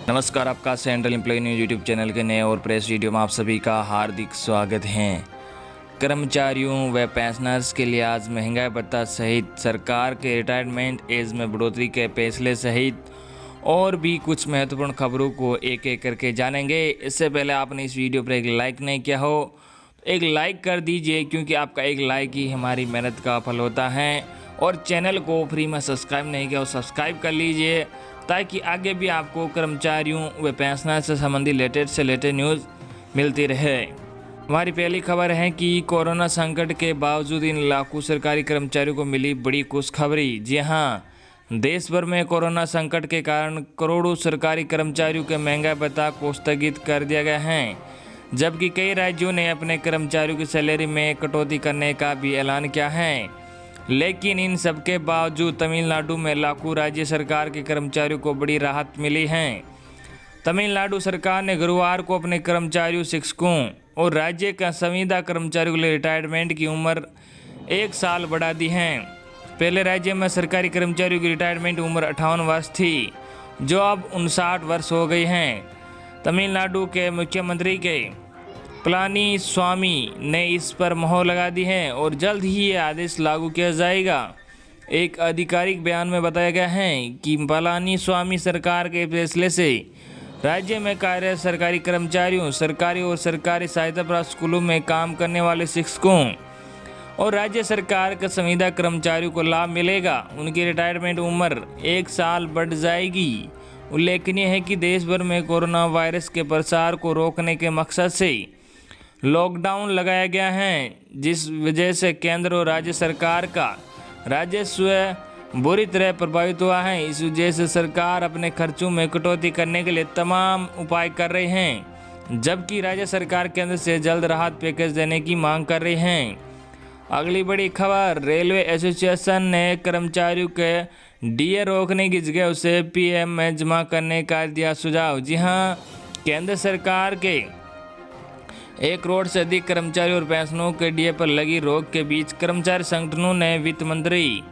नमस्कार, आपका central employ news YouTube channel के नए और प्रेस वीडियो में आप सभी का हार्दिक स्वागत है। कर्मचारियों व पेंशनर्स के लिए आज महंगाई भत्ता सहित सरकार के रिटायरमेंट एज में बढ़ोतरी के फैसले सहित और भी कुछ महत्वपूर्ण खबरों को एक एक करके जानेंगे। इससे पहले आपने इस वीडियो पर एक लाइक नहीं किया हो तो एक लाइक कर दीजिए, क्योंकि आपका एक लाइक ही हमारी मेहनत का फल होता है। और चैनल को फ्री में सब्सक्राइब नहीं किया हो सब्सक्राइब कर लीजिए, ताकि आगे भी आपको कर्मचारियों व पेंशनर से संबंधित लेटेस्ट न्यूज़ मिलती रहे। हमारी पहली खबर है कि कोरोना संकट के बावजूद इन लाखों सरकारी कर्मचारियों को मिली बड़ी खुशखबरी। जी हां, देश भर में कोरोना संकट के कारण करोड़ों सरकारी कर्मचारियों के महंगाई भत्ता को स्थगित कर दिया गया है, जबकि कई राज्यों ने अपने कर्मचारियों की सैलरी में कटौती करने का भी ऐलान किया है। लेकिन इन सबके बावजूद तमिलनाडु में लाखों राज्य सरकार के कर्मचारियों को बड़ी राहत मिली है। तमिलनाडु सरकार ने गुरुवार को अपने कर्मचारियों, शिक्षकों और राज्य का संविदा कर्मचारियों के लिए रिटायरमेंट की उम्र 1 साल बढ़ा दी है। पहले राज्य में सरकारी कर्मचारियों की रिटायरमेंट उम्र 58 वर्ष थी, जो अब 59 वर्ष हो गई है। तमिलनाडु के मुख्यमंत्री के पलानी स्वामी ने इस पर मोहर लगा दी है और जल्द ही ये आदेश लागू किया जाएगा। एक आधिकारिक बयान में बताया गया है कि पलानी स्वामी सरकार के फैसले से राज्य में कार्यरत सरकारी कर्मचारियों, सरकारी और सरकारी सहायता प्राप्त स्कूलों में काम करने वाले शिक्षकों और राज्य सरकार के संविदा कर्मचारियों को लाभ मिलेगा। उनकी रिटायरमेंट उम्र 1 साल बढ़ जाएगी। उल्लेखनीय है कि देश भर में कोरोना वायरस के प्रसार को रोकने के मकसद से लॉकडाउन लगाया गया है, जिस वजह से केंद्र और राज्य सरकार का राजस्व बुरी तरह प्रभावित हुआ है। इस वजह से सरकार अपने खर्चों में कटौती करने के लिए तमाम उपाय कर रहे हैं, जबकि राज्य सरकार केंद्र से जल्द राहत पैकेज देने की मांग कर रही है। अगली बड़ी खबर, रेलवे एसोसिएशन ने कर्मचारियों के डीए रोकने की जगह उसे पीएफ में जमा करने का दिया सुझाव। जी हां, केंद्र सरकार के 1 करोड़ से अधिक कर्मचारियों और पेंशनरों के डीए पर लगी रोक के बीच कर्मचारी संगठनों ने वित्त मंत्री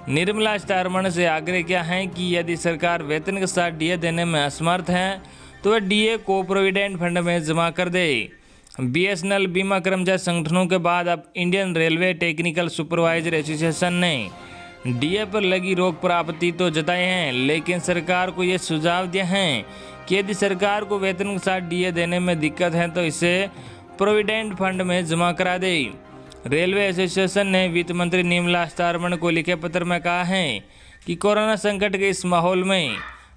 निर्मला सीतारमण से आग्रह किया है कि यदि सरकार वेतन के साथ डीए देने में असमर्थ है तो वह डीए को प्रोविडेंट फंड में जमा कर दे। बीएसएनएल बीमा कर्मचारी संगठनों के बाद अब Indian railway technical supervisor association ने डीए पर लगी रोक पर आपत्ति तो जताए हैं, लेकिन सरकार को यह सुझाव दिया है कि यदि सरकार को वेतन के साथ डीए देने में दिक्कत है तो इसे प्रोविडेंट फंड में जमा करा दे। रेलवे एसोसिएशन ने वित्त मंत्री निर्मला सीतारमण को लिखे पत्र में कहा है कि कोरोना संकट के इस माहौल में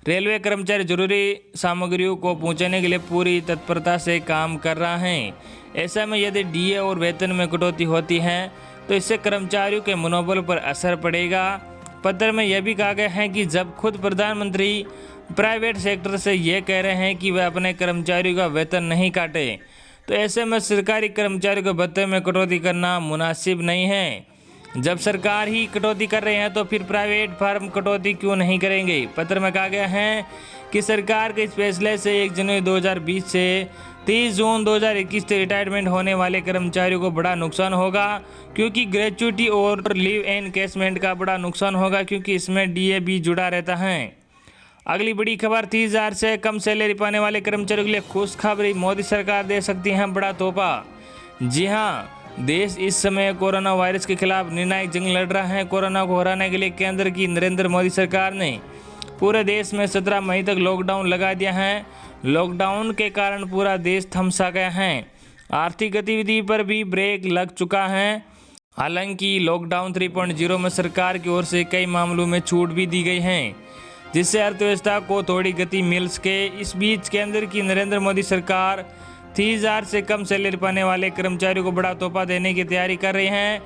रेलवे कर्मचारी जरूरी सामग्रियों को पहुंचाने के लिए पूरी तत्परता से काम कर रहा है। ऐसा में यदि डीए और वेतन में कटौती होती है तो इससे कर्मचारियों के मनोबल पर असर पड़ेगा। पत्र में यह भी कहा गया है कि जब खुद प्रधानमंत्री प्राइवेट सेक्टर से ये कह रहे हैं कि वह अपने कर्मचारियों का वेतन नहीं काटे, तो ऐसे में सरकारी कर्मचारियों के भत्ते में कटौती करना मुनासिब नहीं है। जब सरकार ही कटौती कर रहे हैं तो फिर प्राइवेट फर्म कटौती क्यों नहीं करेंगे। पत्र में कहा गया है कि सरकार के इस फैसले से 1 जनवरी 2020 से 30 जून 2021 तक रिटायरमेंट होने वाले कर्मचारियों को बड़ा नुकसान होगा, क्योंकि ग्रेच्युटी और लीव एनकैशमेंट का बड़ा नुकसान होगा, क्योंकि इसमें डीए भी जुड़ा रहता है। अगली बड़ी खबर, 30,000 से कम सैलरी पाने वाले कर्मचारियों के लिए खुशखबरी, मोदी सरकार दे सकती है बड़ा तोहफा। जी हां, देश इस समय कोरोना वायरस के खिलाफ निर्णायक जंग लड़ रहा है। कोरोना को हराने के लिए केंद्र की नरेंद्र मोदी सरकार ने पूरे देश में 17 मई तक लॉकडाउन लगा दिया है। लॉकडाउन के कारण पूरा देश थमसा गया है। आर्थिक गतिविधि पर भी ब्रेक लग चुका है। हालांकि लॉकडाउन 3.0 में सरकार की ओर से कई मामलों में छूट भी दी गई है, जिससे अर्थव्यवस्था को थोड़ी गति मिल सके। इस बीच केंद्र की नरेंद्र मोदी सरकार 30,000 से कम सैलरी पाने वाले कर्मचारियों को बड़ा तोहफा देने की तैयारी कर रही है।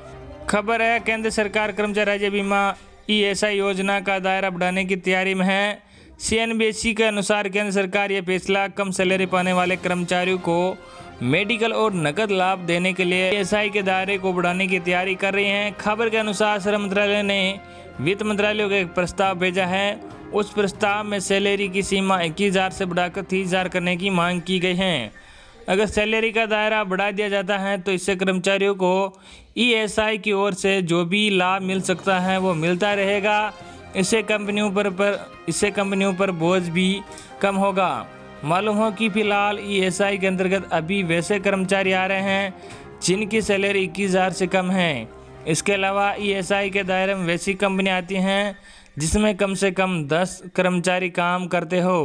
खबर है, केंद्र सरकार कर्मचारी राज्य बीमा ईएसआई योजना का दायरा बढ़ाने की तैयारी में है। सीएनबीसी के अनुसार केंद्र सरकार यह फैसला कम सैलरी पाने वाले कर्मचारियों को मेडिकल और नकद लाभ देने के लिए ईएसआई के दायरे को बढ़ाने की तैयारी कर रही है। खबर के अनुसार श्रम मंत्रालय ने वित्त मंत्रालय को एक प्रस्ताव भेजा है। उस प्रस्ताव में सैलरी की सीमा 21,000 से बढ़ाकर 30,000 करने की मांग की गई है। अगर सैलरी का दायरा बढ़ा दिया जाता है तो इससे कर्मचारियों को ईएसआई की ओर से जो भी लाभ मिल सकता है वो मिलता रहेगा। इससे कंपनियों पर बोझ भी कम होगा। मालूम हो कि फिलहाल ईएसआई के अंतर्गत अभी वैसे कर्मचारी आ रहे हैं जिनकी सैलरी 21,000 से कम है। इसके अलावा ईएसआई के दायरे में वैसी कंपनियां आती हैं जिसमें कम से कम 10 कर्मचारी काम करते हो।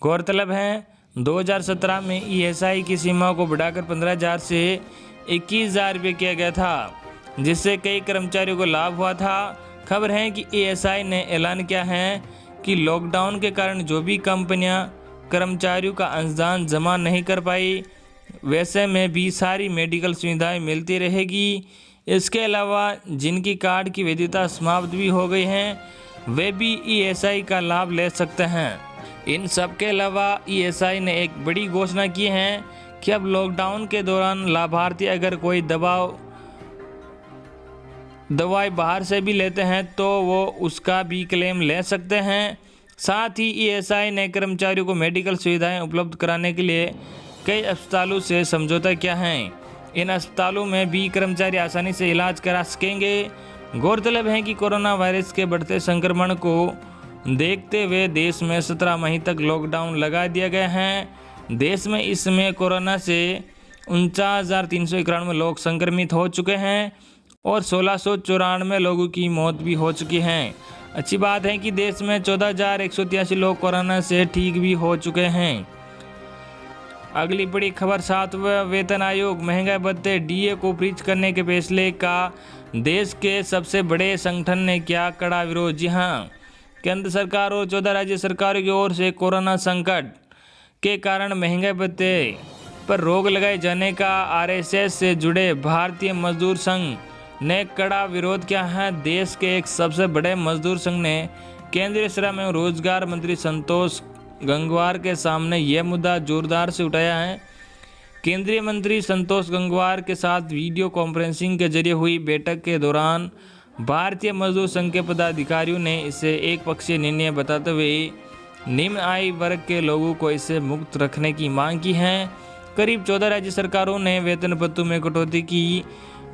गौरतलब है 2017 में ईएसआई की सीमा को बढ़ाकर 15,000 से 21,000 रुपये किया गया था, जिससे कई कर्मचारियों को लाभ हुआ था। खबर है कि ईएसआई ने ऐलान किया है कि लॉकडाउन के कारण जो भी कंपनियां कर्मचारियों का अंशदान जमा नहीं कर पाई, वैसे में भी सारी मेडिकल सुविधाएं मिलती रहेगी। इसके अलावा जिनकी कार्ड की वैधता समाप्त भी हो गई हैं वे भी ईएसआई का लाभ ले सकते हैं। इन सब के अलावा ईएसआई ने एक बड़ी घोषणा की है कि अब लॉकडाउन के दौरान लाभार्थी अगर कोई दवाई बाहर से भी लेते हैं तो वो उसका भी क्लेम ले सकते हैं। साथ ही ईएसआई ने कर्मचारियों को मेडिकल सुविधाएं उपलब्ध कराने के लिए कई अस्पतालों से समझौता किया है। इन अस्पतालों में भी कर्मचारी आसानी से इलाज करा सकेंगे। गौरतलब है कि कोरोना वायरस के बढ़ते संक्रमण को देखते हुए देश में 17 मई तक लॉकडाउन लगा दिया गया है। देश में इस समय कोरोना से 49,391 लोग संक्रमित हो चुके हैं और 1,694 लोगों की मौत भी हो चुकी है। अच्छी बात है कि देश में 14,183 लोग कोरोना से ठीक भी हो चुके हैं। अगली बड़ी खबर, 7वां वेतन आयोग, महंगाई भत्ते डीए को फ्रीज करने के फैसले का देश के सबसे बड़े संगठन ने किया कड़ा विरोध। जी हां, केंद्र सरकार और 14 राज्य सरकारों की ओर से कोरोना संकट के कारण महंगाई भत्ते पर रोक लगाए जाने का आरएसएस से जुड़े भारतीय मजदूर संघ ने कड़ा विरोध किया है। देश के एक सबसे बड़े मजदूर संघ ने केंद्रीय श्रम एवं रोजगार मंत्री संतोष गंगवार के सामने यह मुद्दा जोरदार से उठाया है। केंद्रीय मंत्री संतोष गंगवार के साथ वीडियो कॉन्फ्रेंसिंग के जरिए हुई बैठक के दौरान भारतीय मजदूर संघ के पदाधिकारियों ने इसे एक पक्षीय निर्णय बताते हुए निम्न आय वर्ग के लोगों को इससे मुक्त रखने की मांग की है। करीब 14 राज्य सरकारों ने वेतन भत्तों में कटौती की।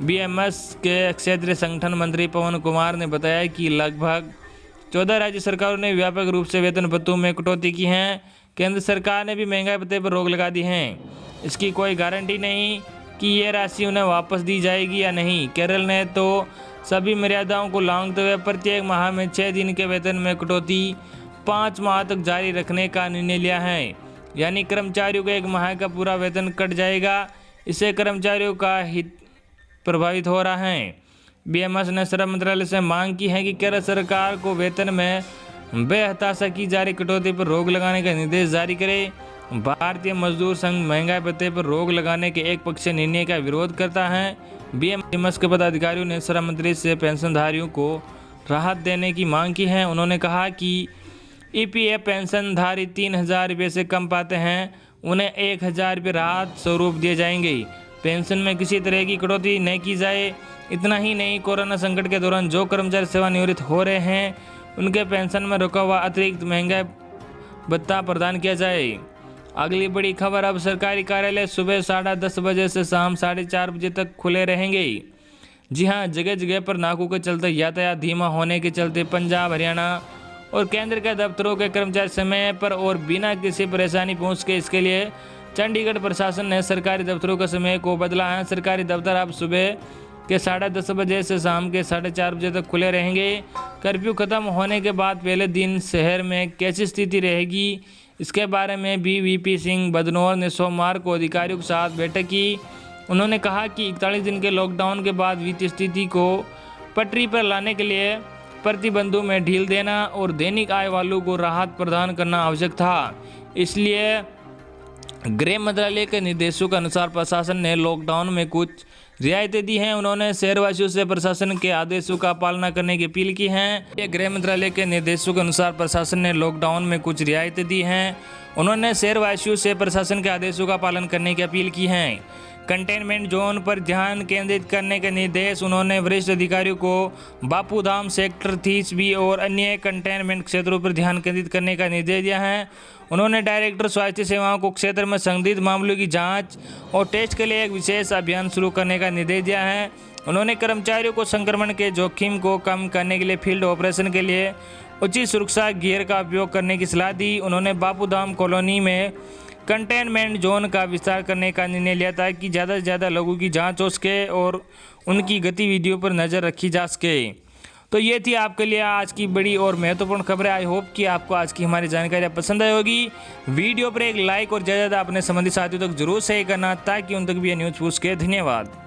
बीएमएस के क्षेत्रीय संगठन मंत्री पवन कुमार ने बताया कि लगभग 14 राज्य सरकारों ने व्यापक रूप से वेतन भत्तों में कटौती की है। केंद्र सरकार ने भी महंगाई भत्ते पर रोक लगा दी है। इसकी कोई गारंटी नहीं कि ये राशि उन्हें वापस दी जाएगी या नहीं। केरल ने तो सभी मर्यादाओं को लांघते हुए प्रत्येक माह में 6 दिन के वेतन में कटौती 5 माह तक जारी रखने का निर्णय लिया है, यानी कर्मचारियों का 1 माह का पूरा वेतन कट जाएगा। इससे कर्मचारियों का हित प्रभावित हो रहा है। बीएमएस ने श्रम मंत्रालय से मांग की है कि केरल सरकार को वेतन में बेहताशा की जा रही कटौती पर रोक लगाने का निर्देश जारी करे। भारतीय मजदूर संघ महंगाई भत्ते पर रोक लगाने के एक पक्षीय निर्णय का विरोध करता है। बीएमएस के पदाधिकारियों ने श्रम मंत्री से पेंशनधारियों को राहत देने की मांग की है। उन्होंने कहा कि ईपीएफ पेंशनधारी 3,000 रुपये से कम पाते हैं, उन्हें 1,000 रुपये राहत स्वरूप दिए जाएंगे। पेंशन में किसी तरह की कटौती नहीं की जाए। इतना ही नहीं, कोरोना संकट के दौरान जो कर्मचारी सेवानिवृत्त हो रहे हैं उनके पेंशन में रुका हुआ अतिरिक्त महंगाई भत्ता प्रदान किया जाए। अगली बड़ी खबर, अब सरकारी कार्यालय सुबह 10:30 बजे से शाम 4:30 बजे तक खुले रहेंगे। जी हां, जगह जगह पर नाकों के चलते यातायात धीमा होने के चलते पंजाब, हरियाणा और केंद्र के दफ्तरों के कर्मचारी समय पर और बिना किसी परेशानी पहुंच के इसके लिए चंडीगढ़ प्रशासन ने सरकारी दफ्तरों के समय को बदला है। सरकारी दफ्तर अब सुबह के 10:30 बजे से शाम के 4:30 बजे तक खुले रहेंगे। कर्फ्यू खत्म होने के बाद पहले दिन शहर में कैसी स्थिति रहेगी, इसके बारे में भी वीपी सिंह बदनौर ने सोमवार को अधिकारियों के साथ बैठक की। उन्होंने कहा कि 41 दिन के लॉकडाउन के बाद वित्तीय स्थिति को पटरी पर लाने के लिए प्रतिबंधों में ढील देना और दैनिक आय वालों को राहत प्रदान करना आवश्यक था। इसलिए गृह मंत्रालय के निर्देशों के अनुसार प्रशासन ने लॉकडाउन में कुछ रियायतें दी हैं। उन्होंने शहरवासियों से प्रशासन के आदेशों का पालना करने की अपील की है। गृह मंत्रालय के निर्देशों के अनुसार प्रशासन ने लॉकडाउन में कुछ रियायतें दी हैं। उन्होंने शहरवासियों से प्रशासन के आदेशों का पालन करने की अपील की है। कंटेनमेंट जोन पर ध्यान केंद्रित करने के निर्देश उन्होंने वरिष्ठ अधिकारियों को बापूधाम, सेक्टर 30B और अन्य कंटेनमेंट क्षेत्रों पर ध्यान केंद्रित करने का निर्देश दिया है। उन्होंने डायरेक्टर स्वास्थ्य सेवाओं को क्षेत्र में संदिग्ध मामलों की जांच और टेस्ट के लिए एक विशेष अभियान शुरू करने का निर्देश दिया है। उन्होंने कर्मचारियों को संक्रमण के जोखिम को कम करने के लिए फील्ड ऑपरेशन के लिए उचित सुरक्षा गियर का उपयोग करने की सलाह दी। उन्होंने बापूधाम कॉलोनी में कंटेनमेंट जोन का विस्तार करने का निर्णय लिया ताकि ज़्यादा से ज़्यादा लोगों की जांच हो सके और उनकी गतिविधियों पर नज़र रखी जा सके। तो ये थी आपके लिए आज की बड़ी और महत्वपूर्ण खबरें। आई होप कि आपको आज की हमारी जानकारी पसंद आई होगी। वीडियो पर एक लाइक और ज़्यादा अपने संबंधी साथियों तक जरूर शेयर करना ताकि उन तक भी ये न्यूज़ पहुँच सके। धन्यवाद।